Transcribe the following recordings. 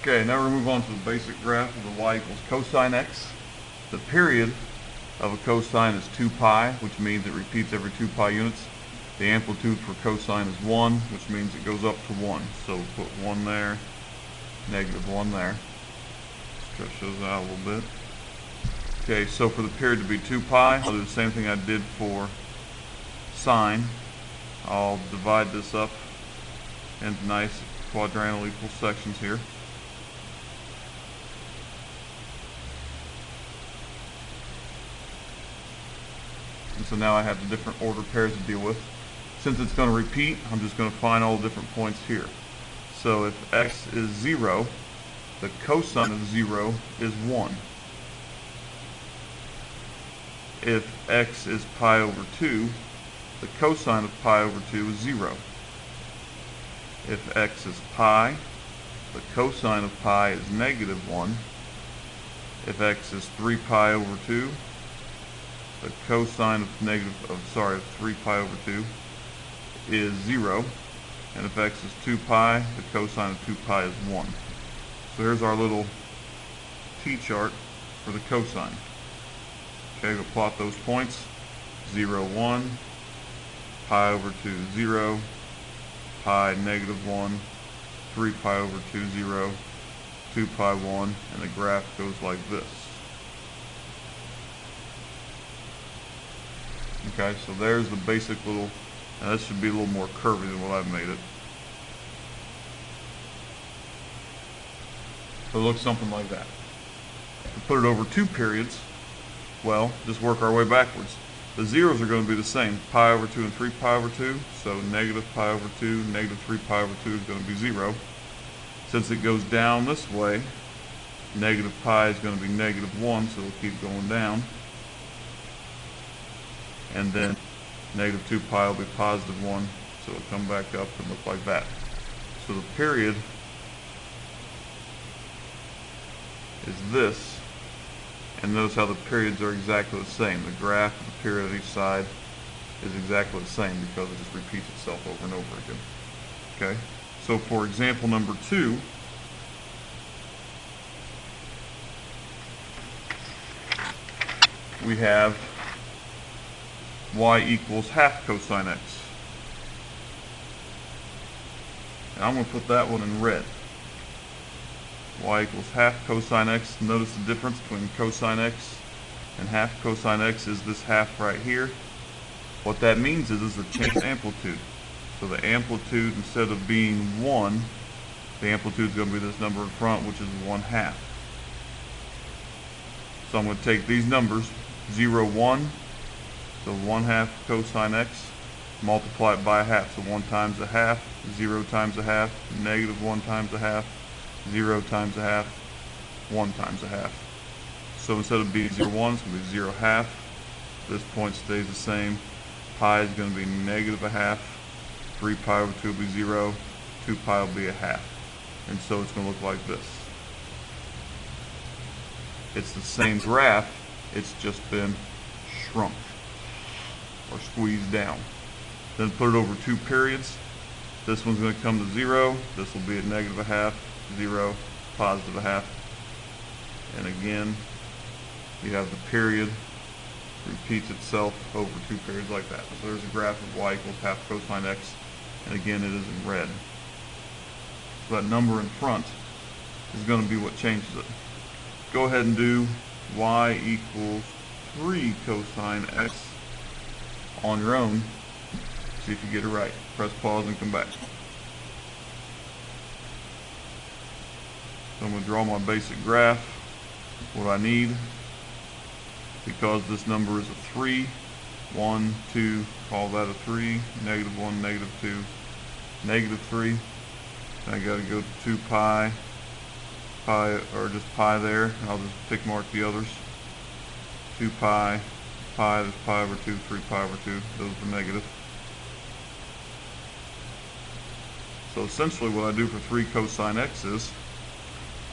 Okay, now we're going to move on to the basic graph of the y equals cosine x. The period of a cosine is 2 pi, which means it repeats every 2 pi units. The amplitude for cosine is 1, which means it goes up to 1. So we'll put 1 there, negative 1 there. Stretch those out a little bit. Okay, so for the period to be 2 pi, I'll do the same thing I did for sine. I'll divide this up into nice quadrantal equal sections here. And so now I have the different order pairs to deal with. Since it's going to repeat, I'm just going to find all the different points here. So if x is 0, the cosine of 0 is 1. If x is pi over 2, the cosine of pi over 2 is 0. If x is pi, the cosine of pi is negative 1. If x is 3 pi over 2, the cosine of 3 pi over 2 is 0. And if x is 2 pi, the cosine of 2 pi is 1. So here's our little t-chart for the cosine. Okay, we'll plot those points. 0, 1, pi over 2, 0, pi, negative 1, 3 pi over 2, 0, 2 pi, 1, and the graph goes like this. Okay, so there's the basic little, now this should be a little more curvy than what I've made it. So it looks something like that. To put it over 2 periods, well, just work our way backwards. The zeros are going to be the same, pi over 2 and 3 pi over 2, so negative pi over 2, negative 3 pi over 2 is going to be 0. Since it goes down this way, negative pi is going to be negative 1, so it'll keep going down. And then negative 2 pi will be positive 1, so it'll come back up and look like that. So the period is this. And notice how the periods are exactly the same. The graph of the period on each side is exactly the same because it just repeats itself over and over again. Okay? So for example number 2, we have y equals half cosine x. And I'm going to put that one in red. Y equals half cosine x. Notice the difference between cosine x and half cosine x is this half right here. What that means is the change in amplitude. So the amplitude, instead of being 1, the amplitude is going to be this number in front, which is 1/2. So I'm going to take these numbers, 0, 1, so 1/2 cosine x, multiply it by a half. So 1 times a half, 0 times a half, negative 1 times a half, 0 times a half, 1 times a half. So instead of being 0, 1, it's going to be 0/2. This point stays the same. Pi is going to be negative a half. 3 pi over 2 will be 0. 2 pi will be a half. And so it's going to look like this. It's the same graph. It's just been shrunk or squeezed down. Then put it over 2 periods. This one's going to come to 0. This will be at negative a half. 0, positive a half, and again you have the period repeats itself over 2 periods like that. So there's a graph of y equals half cosine x, and again it is in red. So that number in front is going to be what changes it. Go ahead and do y equals 3 cosine x on your own. See if you get it right. Press pause and come back. So I'm going to draw my basic graph. What I need, because this number is a 3, 1, 2, call that a 3, negative 1, negative 2, negative 3. And I got to go to 2 pi, or just pi there, and I'll just tick mark the others. 2 pi, pi, there's pi over 2, 3 pi over 2, those are negative. So essentially what I do for 3 cosine x is,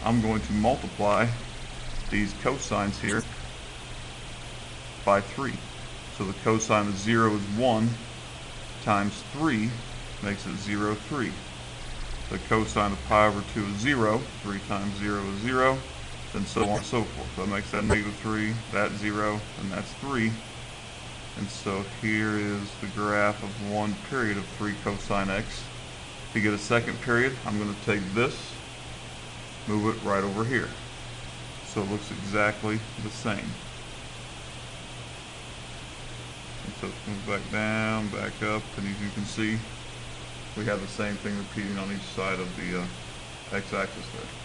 I'm going to multiply these cosines here by 3. So the cosine of 0 is 1 times 3 makes it 0, 3. The cosine of pi over 2 is 0. 3 times 0 is 0. And so on and so forth. So that makes that -3, that 0, and that's 3. And so here is the graph of one period of 3 cosine x. To get a second period, I'm going to take this, move it right over here. So it looks exactly the same. And so it comes back down, back up, and as you can see, we have the same thing repeating on each side of the x-axis there.